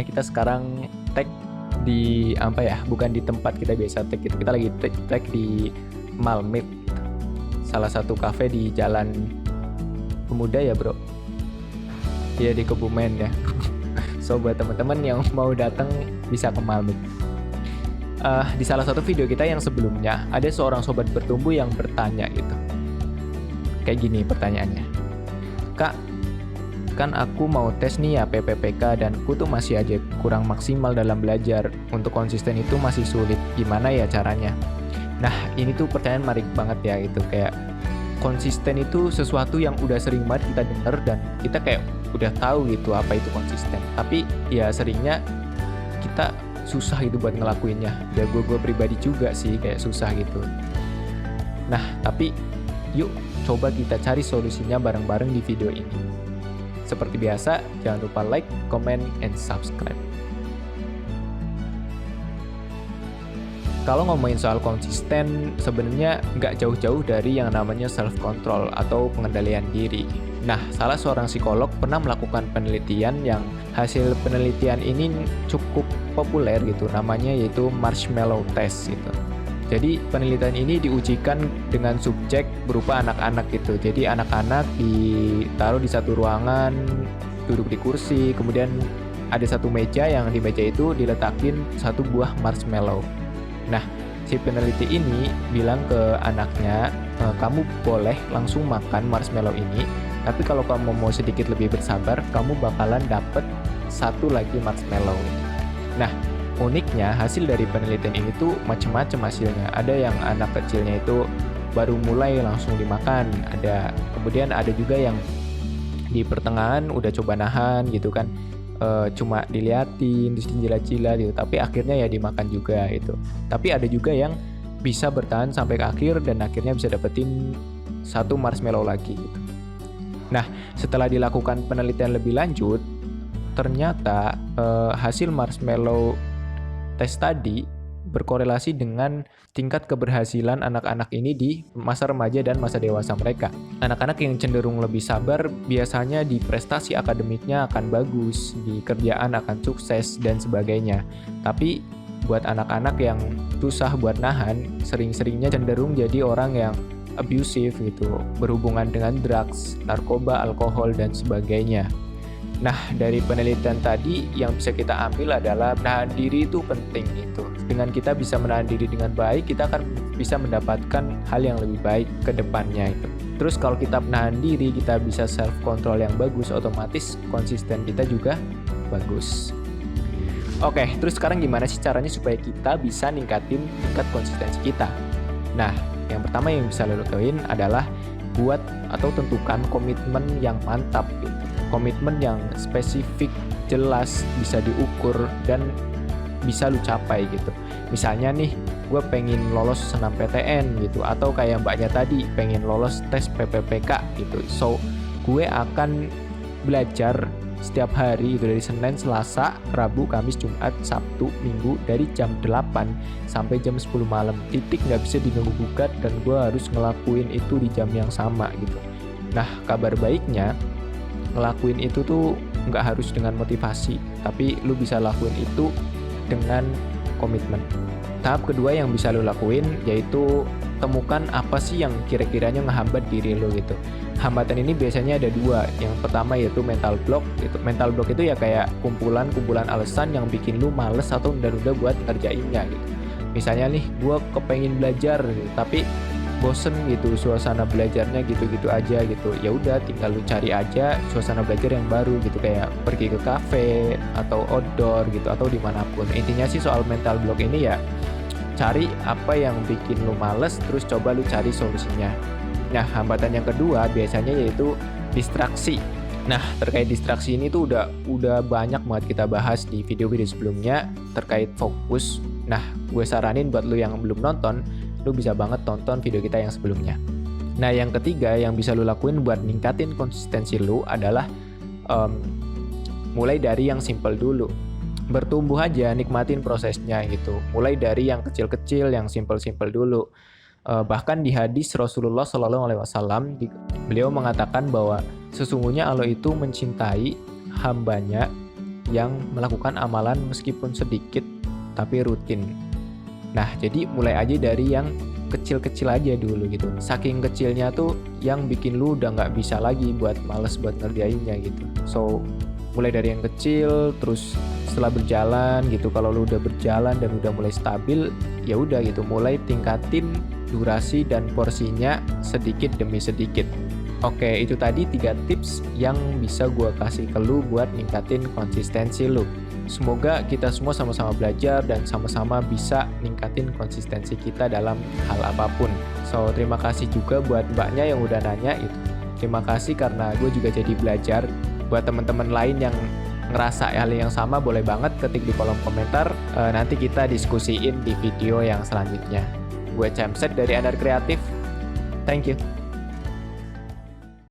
Kita sekarang tag di apa ya? Bukan di tempat kita biasa tag gitu. Kita lagi tag di Malmit, salah satu kafe di Jalan Pemuda ya, Bro. Iya di Kebumen ya. So buat teman-teman yang mau datang bisa ke Malmit. Di salah satu video kita yang sebelumnya ada seorang sobat bertumbuh yang bertanya gitu. Kayak gini pertanyaannya. Kak, kan aku mau tes nih ya PPPK dan aku tuh masih aja kurang maksimal dalam belajar. Untuk konsisten itu masih sulit. Gimana ya caranya? Nah, ini tuh pertanyaan menarik banget ya itu kayak konsisten itu sesuatu yang udah sering banget kita denger dan kita kayak udah tahu gitu apa itu konsisten. Tapi ya seringnya kita susah gitu buat ngelakuinnya. Ya gue pribadi juga sih kayak susah gitu. Nah, tapi yuk coba kita cari solusinya bareng-bareng di video ini. Seperti biasa, jangan lupa like, comment, and subscribe. Kalau ngomongin soal konsisten, sebenarnya nggak jauh-jauh dari yang namanya self-control atau pengendalian diri. Nah, salah seorang psikolog pernah melakukan penelitian yang hasil penelitian ini cukup populer gitu, namanya yaitu marshmallow test gitu. Jadi penelitian ini diujikan dengan subjek berupa anak-anak gitu. Jadi anak-anak ditaruh di satu ruangan, duduk di kursi, kemudian ada satu meja yang di meja itu diletakin satu buah marshmallow. Nah, si peneliti ini bilang ke anaknya, kamu boleh langsung makan marshmallow ini, tapi kalau kamu mau sedikit lebih bersabar, kamu bakalan dapet satu lagi marshmallow. Nah, uniknya hasil dari penelitian ini tuh macam-macam hasilnya. Ada yang anak kecilnya itu baru mulai langsung dimakan, kemudian ada juga yang di pertengahan udah coba nahan gitu kan, cuma diliatin terus jilat-jilat gitu, tapi akhirnya ya dimakan juga itu. Tapi ada juga yang bisa bertahan sampai ke akhir dan akhirnya bisa dapetin satu marshmallow lagi gitu. Nah, setelah dilakukan penelitian lebih lanjut, ternyata hasil marshmallow tes tadi berkorelasi dengan tingkat keberhasilan anak-anak ini di masa remaja dan masa dewasa mereka. Anak-anak yang cenderung lebih sabar biasanya di prestasi akademiknya akan bagus, di kerjaan akan sukses, dan sebagainya. Tapi buat anak-anak yang susah buat nahan, sering-seringnya cenderung jadi orang yang abusive gitu, berhubungan dengan drugs, narkoba, alkohol, dan sebagainya. Nah, dari penelitian tadi yang bisa kita ambil adalah menahan diri itu penting gitu. Dengan kita bisa menahan diri dengan baik, kita akan bisa mendapatkan hal yang lebih baik ke depannya itu. Terus kalau kita menahan diri, kita bisa self control yang bagus, otomatis konsisten kita juga bagus. Oke, terus sekarang gimana sih caranya supaya kita bisa ningkatin tingkat konsistensi kita? Nah, yang pertama yang bisa lo lakuin adalah buat atau tentukan komitmen yang mantap gitu. Komitmen yang spesifik, jelas, bisa diukur, dan bisa lu capai gitu. Misalnya nih, gue pengen lolos senam PTN gitu, atau kayak mbaknya tadi, pengen lolos tes PPPK gitu. So, gue akan belajar setiap hari itu dari Senin, Selasa, Rabu, Kamis, Jumat, Sabtu, Minggu dari jam 8 sampai jam 10 malam. Titik nggak bisa diganggu-gugat dan gue harus ngelakuin itu di jam yang sama gitu. Nah, kabar baiknya ngelakuin itu tuh nggak harus dengan motivasi, tapi lu bisa lakuin itu dengan komitmen. Tahap kedua yang bisa lu lakuin yaitu temukan apa sih yang kira-kiranya ngehambat diri lu gitu. Hambatan ini biasanya ada dua. Yang pertama yaitu mental block. Mental block itu ya kayak kumpulan alasan yang bikin lu males atau nunda-nunda buat ngerjainnya gitu. Misalnya nih, gue kepengen belajar gitu, tapi bosen gitu suasana belajarnya gitu-gitu aja gitu. Ya udah tinggal lu cari aja suasana belajar yang baru gitu, kayak pergi ke kafe atau outdoor gitu atau dimanapun. Intinya sih soal mental block ini ya cari apa yang bikin lu males, terus coba lu cari solusinya. Nah, hambatan yang kedua biasanya yaitu distraksi. Nah, terkait distraksi ini tuh udah banyak banget kita bahas di video-video sebelumnya terkait fokus. Nah, gue saranin buat lu yang belum nonton, lu bisa banget tonton video kita yang sebelumnya. Nah, yang ketiga yang bisa lu lakuin buat ningkatin konsistensi lu adalah mulai dari yang simple dulu. Bertumbuh aja, nikmatin prosesnya gitu. Mulai dari yang kecil-kecil, yang simple-simple dulu. Bahkan di hadis Rasulullah SAW, beliau mengatakan bahwa sesungguhnya Allah itu mencintai hambanya yang melakukan amalan meskipun sedikit tapi rutin. Nah, jadi mulai aja dari yang kecil-kecil aja dulu gitu. Saking kecilnya tuh yang bikin lu udah nggak bisa lagi buat males buat ngerjainnya gitu. So, mulai dari yang kecil, terus setelah berjalan gitu, kalau lu udah berjalan dan udah mulai stabil, ya udah gitu, mulai tingkatin durasi dan porsinya sedikit demi sedikit. Oke, itu tadi 3 tips yang bisa gua kasih ke lu buat ningkatin konsistensi lu. Semoga kita semua sama-sama belajar dan sama-sama bisa ningkatin konsistensi kita dalam hal apapun. So, terima kasih juga buat mbaknya yang udah nanya itu. Terima kasih karena gue juga jadi belajar. Buat teman-teman lain yang ngerasa hal yang sama, boleh banget ketik di kolom komentar. Nanti kita diskusiin di video yang selanjutnya. Gue Chamset dari Anar Kreatif. Thank you.